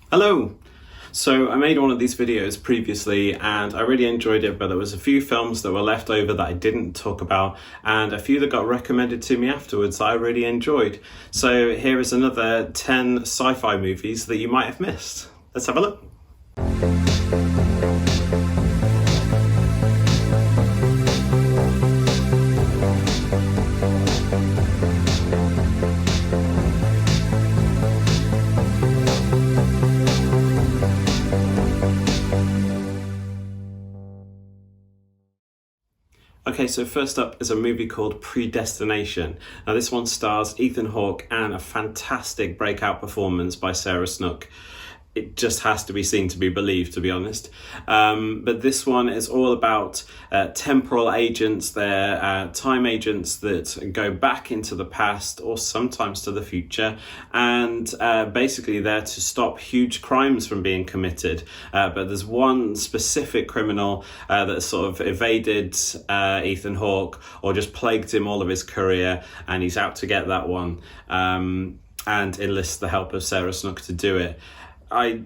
Hello! So I made one of these videos previously and I really enjoyed it, but there was a few films that were left over that I didn't talk about and a few that got recommended to me afterwards that I really enjoyed. So here is another 10 sci-fi movies that you might have missed. Let's have a look. Okay, so first up is a movie called Predestination. Now this one stars Ethan Hawke and a fantastic breakout performance by Sarah Snook. It just has to be seen to be believed, to be honest. But this one is all about temporal agents. They're time agents that go back into the past or sometimes to the future, and basically they're to stop huge crimes from being committed. But there's one specific criminal that sort of evaded Ethan Hawke or just plagued him all of his career, and he's out to get that one and enlists the help of Sarah Snook to do it. I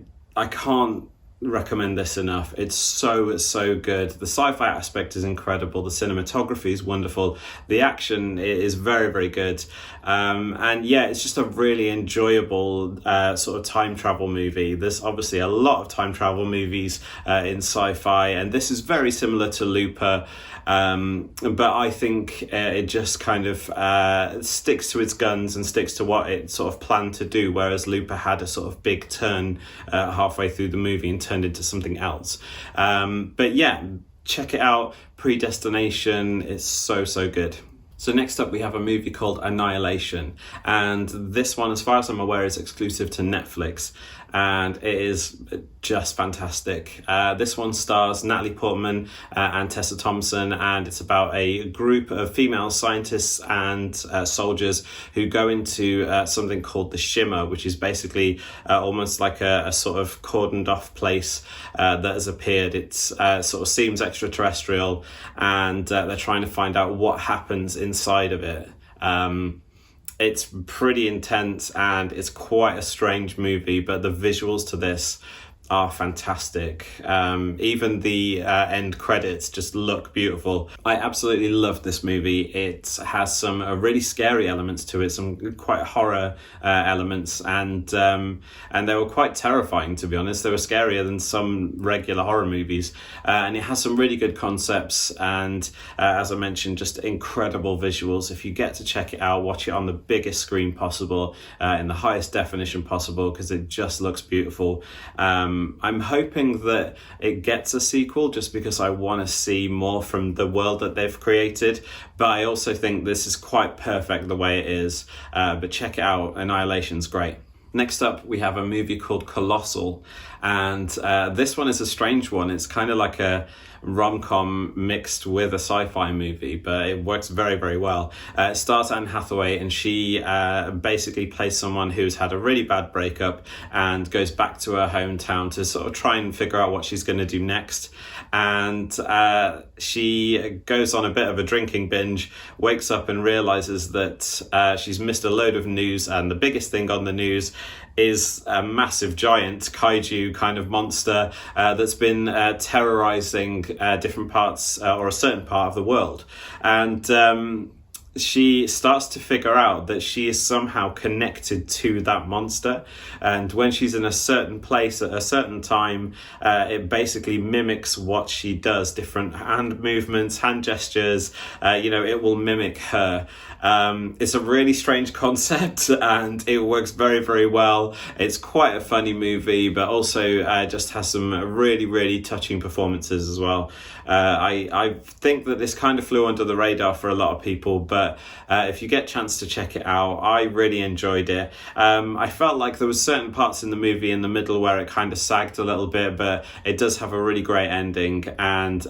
can't recommend this enough. It's so good. The sci-fi aspect is incredible. The cinematography is wonderful. The action is very good. And yeah, it's just a really enjoyable sort of time travel movie. There's obviously a lot of time travel movies in sci-fi, and this is very similar to Looper. But I think it just kind of sticks to its guns and sticks to what it sort of planned to do, whereas Looper had a sort of big turn halfway through the movie and turned into something else. But yeah, check it out. Predestination is so good. So next up we have a movie called Annihilation, and this one, as far as I'm aware, is exclusive to Netflix, and it is just fantastic. This one stars Natalie Portman and Tessa Thompson, and it's about a group of female scientists and soldiers who go into something called the Shimmer, which is basically almost like a sort of cordoned off place that has appeared. It sort of seems extraterrestrial, and they're trying to find out what happens inside of it. It's pretty intense and it's quite a strange movie, but the visuals to this are fantastic. Even the end credits just look beautiful. I absolutely love this movie. It has some really scary elements to it, some quite horror elements, and they were quite terrifying, to be honest. They were scarier than some regular horror movies, and it has some really good concepts, and as I mentioned, just incredible visuals. If you get to check it out, watch it on the biggest screen possible, in the highest definition possible, because it just looks beautiful. I'm hoping that it gets a sequel just because I want to see more from the world that they've created, but I also think this is quite perfect the way it is. But check it out, Annihilation's great. Next up, we have a movie called Colossal, and this one is a strange one. It's kind of like a rom-com mixed with a sci-fi movie, but it works very well. It stars Anne Hathaway, and she basically plays someone who's had a really bad breakup and goes back to her hometown to sort of try and figure out what she's going to do next. And she goes on a bit of a drinking binge, wakes up and realizes that she's missed a load of news, and the biggest thing on the news is a massive giant kaiju kind of monster that's been terrorizing different parts or a certain part of the world. And she starts to figure out that she is somehow connected to that monster, and when she's in a certain place at a certain time, it basically mimics what she does. Different hand movements, hand gestures, it will mimic her. It's a really strange concept, and it works very well. It's quite a funny movie, but also just has some really touching performances as well. I think that this kind of flew under the radar for a lot of people, but if you get a chance to check it out, I really enjoyed it. I felt like there was certain parts in the movie in the middle where it kind of sagged a little bit, but it does have a really great ending, and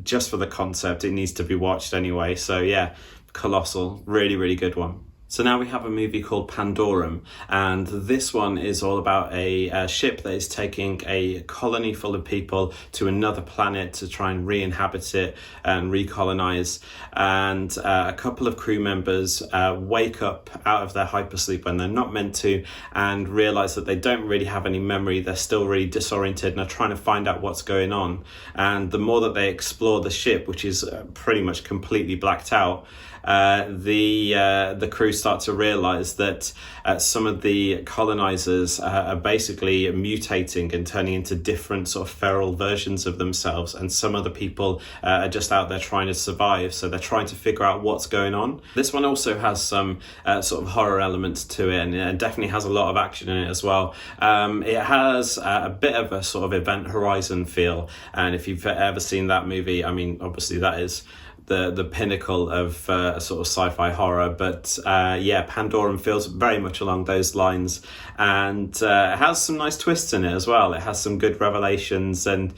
just for the concept, it needs to be watched anyway. So yeah, Colossal, really good one. So now we have a movie called Pandora, and this one is all about a ship that is taking a colony full of people to another planet to try and re-inhabit it and recolonize. And a couple of crew members wake up out of their hypersleep when they're not meant to and realize that they don't really have any memory. They're still really disoriented and are trying to find out what's going on. And the more that they explore the ship, which is pretty much completely blacked out, the crew start to realize that some of the colonizers are basically mutating and turning into different sort of feral versions of themselves, and some other people are just out there trying to survive, so they're trying to figure out what's going on. This one also has some sort of horror elements to it, and it definitely has a lot of action in it as well. It has a bit of a sort of Event Horizon feel, and if you've ever seen that movie, I mean, obviously that is the pinnacle of sort of sci-fi horror, but Pandora feels very much along those lines, and it has some nice twists in it as well. It has some good revelations and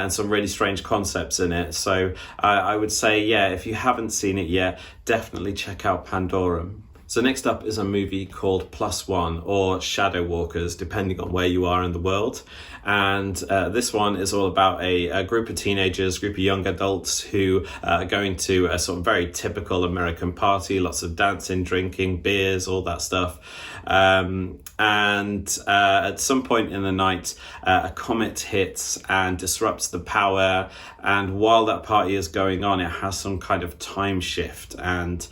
some really strange concepts in it. So I would say, if you haven't seen it yet, definitely check out Pandora. So next up is a movie called +1 or Shadowwalkers, depending on where you are in the world. And this one is all about a group of teenagers, group of young adults who are going to a sort of very typical American party, lots of dancing, drinking, beers, all that stuff. At some point in the night, a comet hits and disrupts the power. And while that party is going on, it has some kind of time shift. And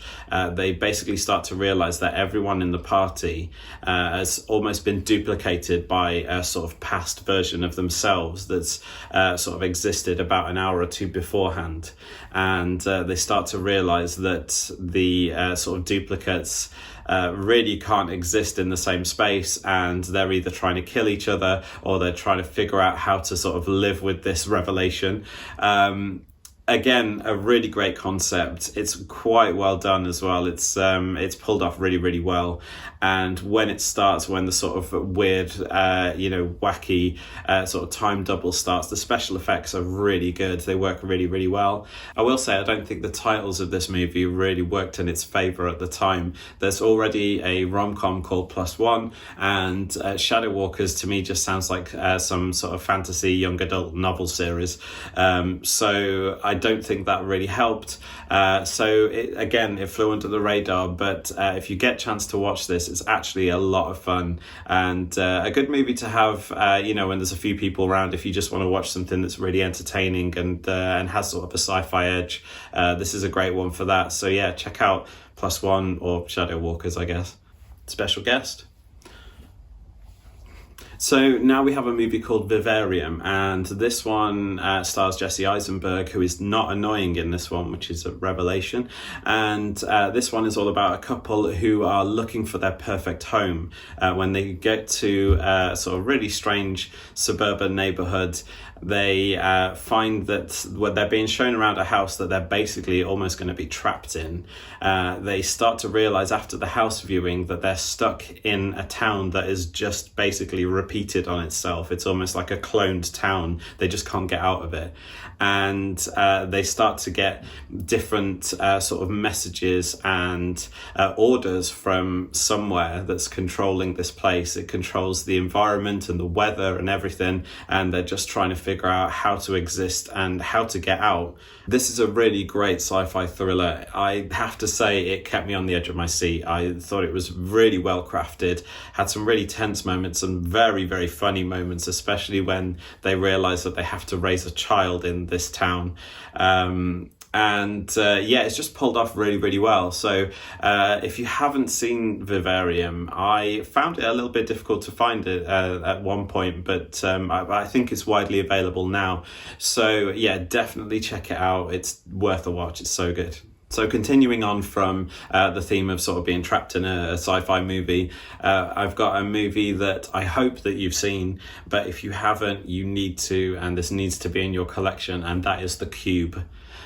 they basically start to realize that everyone in the party has almost been duplicated by a sort of past version of themselves that's sort of existed about an hour or two beforehand. And they start to realize that the sort of duplicates really can't exist in the same space, and they're either trying to kill each other or they're trying to figure out how to sort of live with this revelation. Again, a really great concept. It's quite well done as well. It's pulled off really, really well. And when it starts, when the sort of weird, wacky sort of time double starts, the special effects are really good. They work really, really well. I will say, I don't think the titles of this movie really worked in its favor at the time. There's already a rom-com called +1, and Shadowwalkers to me just sounds like some sort of fantasy young adult novel series. So I don't think that really helped. It flew under the radar, but if you get a chance to watch this, it's actually a lot of fun and a good movie to have, when there's a few people around, if you just want to watch something that's really entertaining and has sort of a sci-fi edge. This is a great one for that. So check out +1 or Shadowwalkers, I guess. Special guest. So now we have a movie called Vivarium, and this one stars Jesse Eisenberg, who is not annoying in this one, which is a revelation. And this one is all about a couple who are looking for their perfect home when they get to a sort of really strange suburban neighborhood. They find that when they're being shown around a house that they're basically almost going to be trapped in. They start to realize after the house viewing that they're stuck in a town that is just basically repeated on itself. It's almost like a cloned town. They just can't get out of it. And they start to get different sort of messages and orders from somewhere that's controlling this place. It controls the environment and the weather and everything, and they're just trying to figure out how to exist and how to get out. This is a really great sci-fi thriller. I have to say it kept me on the edge of my seat. I thought it was really well crafted, had some really tense moments and very, very funny moments, especially when they realize that they have to raise a child in this town. It's just pulled off really, really well. So if you haven't seen Vivarium, I found it a little bit difficult to find it at one point, but I think it's widely available now. So definitely check it out. It's worth a watch. It's so good. So continuing on from the theme of sort of being trapped in a sci-fi movie, I've got a movie that I hope that you've seen, but if you haven't, you need to, and this needs to be in your collection, and that is The Cube.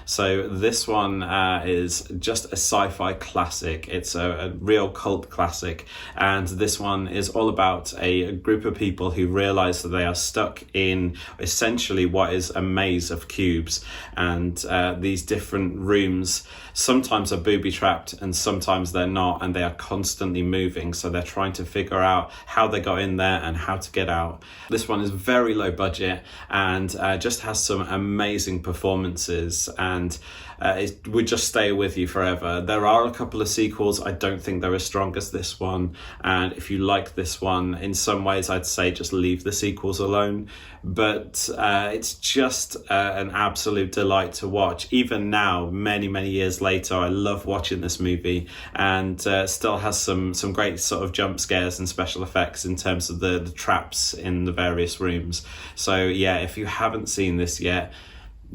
So this one is just a sci-fi classic. It's a real cult classic. And this one is all about a group of people who realize that they are stuck in essentially what is a maze of cubes. And these different rooms sometimes are booby-trapped and sometimes they're not, and they are constantly moving, so they're trying to figure out how they got in there and how to get out. This one is very low budget and just has some amazing performances, and it would just stay with you forever. There are a couple of sequels. I don't think they're as strong as this one, and if you like this one, in some ways I'd say just leave the sequels alone, but it's just an absolute delight to watch. Even now, many years later, I love watching this movie, and still has some great sort of jump scares and special effects in terms of the traps in the various rooms. So yeah, if you haven't seen this yet,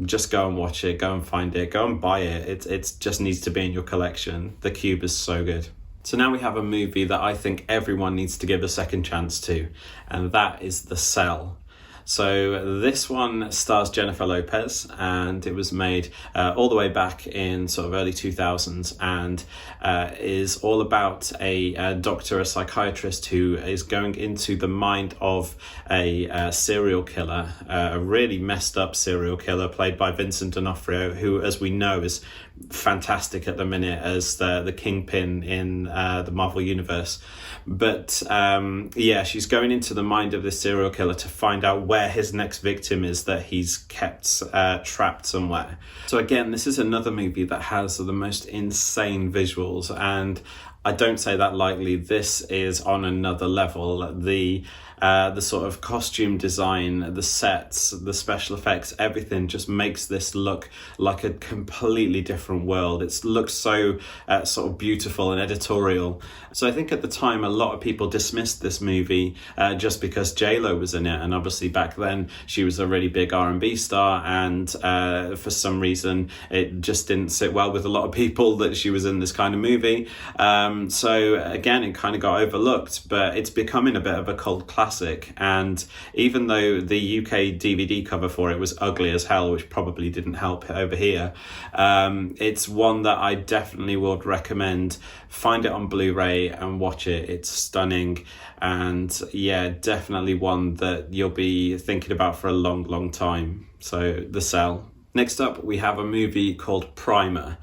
just go and watch it, go and find it, go and buy it. It just needs to be in your collection. The Cube is so good. So now we have a movie that I think everyone needs to give a second chance to, and that is The Cell. So this one stars Jennifer Lopez, and it was made all the way back in sort of early 2000s, and is all about a doctor, a psychiatrist, who is going into the mind of a serial killer, a really messed up serial killer played by Vincent D'Onofrio, who, as we know, is fantastic at the minute as the kingpin in the Marvel Universe. But yeah, she's going into the mind of this serial killer to find out where his next victim is that he's kept trapped somewhere. So again, this is another movie that has the most insane visuals, and I don't say that lightly. This is on another level. The sort of costume design, the sets, the special effects, everything just makes this look like a completely different world. It looks so sort of beautiful and editorial. So I think at the time a lot of people dismissed this movie just because J-Lo was in it, and obviously back then she was a really big R&B star, and for some reason it just didn't sit well with a lot of people that she was in this kind of movie. So again, it kind of got overlooked, but it's becoming a bit of a cult classic. And even though the UK DVD cover for it was ugly as hell, which probably didn't help over here, it's one that I definitely would recommend. Find it on Blu-ray and watch it. It's stunning, and yeah, definitely one that you'll be thinking about for a long time. So The Cell. Next up, we have a movie called Primer,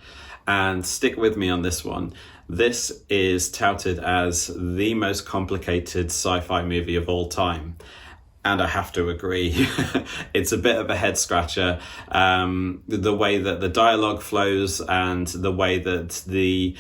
and stick with me on this one. This is touted as the most complicated sci-fi movie of all time. And I have to agree. It's a bit of a head scratcher. The way that the dialogue flows and the way that the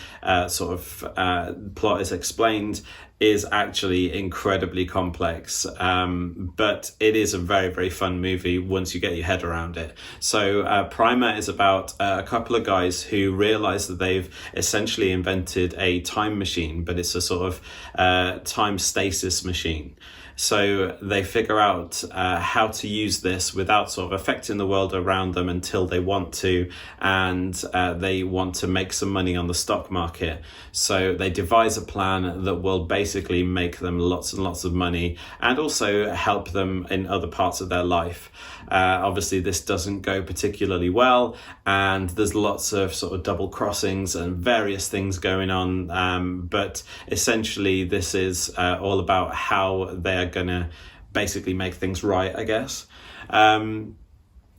sort of plot is explained is actually incredibly complex, but it is a very fun movie once you get your head around it. So Primer is about a couple of guys who realize that they've essentially invented a time machine, but it's a sort of time stasis machine. So they figure out how to use this without sort of affecting the world around them until they want to, and they want to make some money on the stock market. So they devise a plan that will basically make them lots and lots of money, and also help them in other parts of their life. Obviously this doesn't go particularly well, and there's lots of sort of double crossings and various things going on, but essentially this is all about how they're gonna basically make things right, I guess.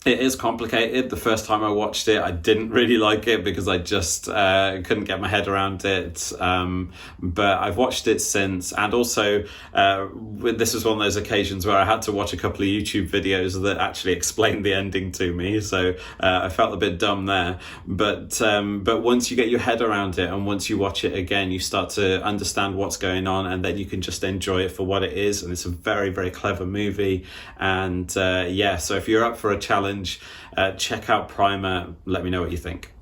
It is complicated. The first time I watched it, I didn't really like it because I just couldn't get my head around it. But I've watched it since, and also this was one of those occasions where I had to watch a couple of YouTube videos that actually explained the ending to me. So I felt a bit dumb there. But once you get your head around it and once you watch it again, you start to understand what's going on, and then you can just enjoy it for what it is. And it's a very clever movie. And yeah, so if you're up for a challenge, check out Primer. Let me know what you think.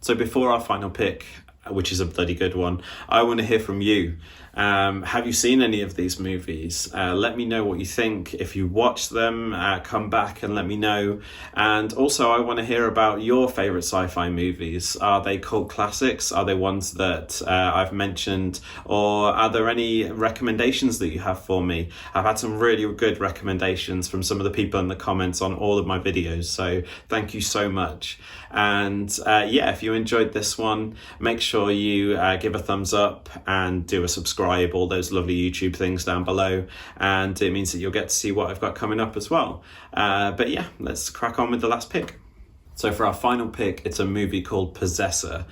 So before our final pick, which is a bloody good one, I want to hear from you. Have you seen any of these movies? Let me know what you think. If you watch them, come back and let me know. And also I want to hear about your favourite sci-fi movies. Are they cult classics? Are they ones that I've mentioned? Or are there any recommendations that you have for me? I've had some really good recommendations from some of the people in the comments on all of my videos, so thank you so much. And yeah, if you enjoyed this one, make sure you give a thumbs up and do a subscribe, all those lovely YouTube things down below, and it means that you'll get to see what I've got coming up as well. But yeah, let's crack on with the last pick. So for our final pick, it's a movie called Possessor,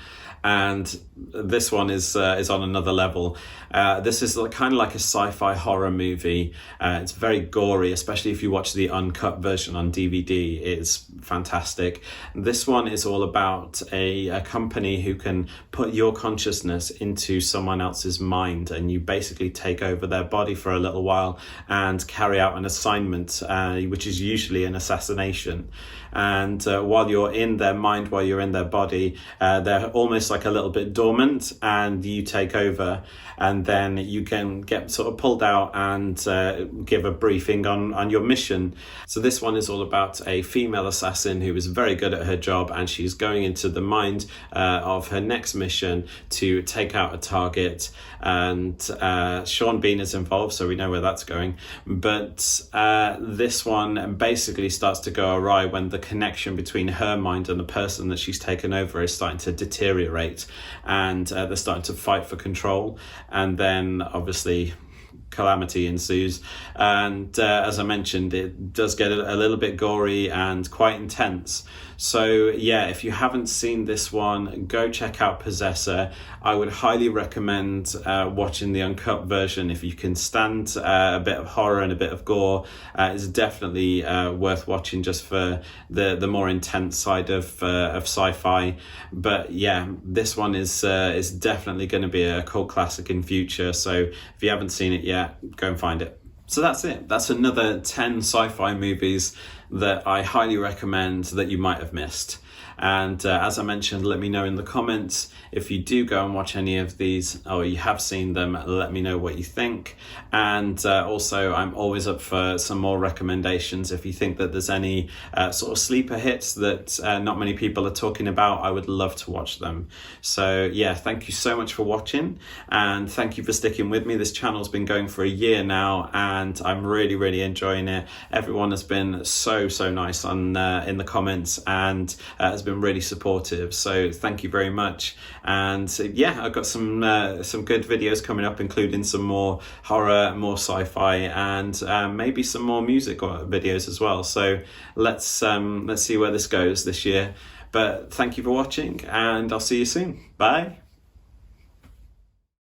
and this one is on another level. This is kind of like a sci-fi horror movie. It's very gory, especially if you watch the uncut version on DVD. It's fantastic. This one is all about a company who can put your consciousness into someone else's mind, and you basically take over their body for a little while and carry out an assignment, which is usually an assassination. And while you're in their mind, while you're in their body, they're almost like a little bit dormant, and you take over, and then you can get sort of pulled out and give a briefing on your mission. So this one is all about a female assassin who is very good at her job, and she's going into the mind of her next mission to take out a target. And Sean Bean is involved, so we know where that's going. But this one basically starts to go awry when the connection between her mind and the person that she's taken over is starting to deteriorate, and they're starting to fight for control. And then obviously calamity ensues, and as I mentioned, it does get a little bit gory and quite intense. So yeah, if you haven't seen this one, go check out Possessor. I would highly recommend watching the uncut version if you can stand a bit of horror and a bit of gore. It's definitely worth watching just for the more intense side of sci-fi. But yeah, this one is definitely going to be a cult classic in future. So if you haven't seen it yet, go and find it. So that's it. That's another 10 sci-fi movies that I highly recommend that you might have missed. And as I mentioned, let me know in the comments if you do go and watch any of these, or you have seen them. Let me know what you think. And also, I'm always up for some more recommendations. If you think that there's any sort of sleeper hits that not many people are talking about, I would love to watch them. So yeah, thank you so much for watching, and thank you for sticking with me. This channel's been going for a year now, and I'm really enjoying it. Everyone has been so nice on in the comments, and has been really supportive. So thank you very much. And yeah, I've got some good videos coming up, including some more horror, more sci-fi, and maybe some more music videos as well. So let's see where this goes this year. But thank you for watching, and I'll see you soon. Bye.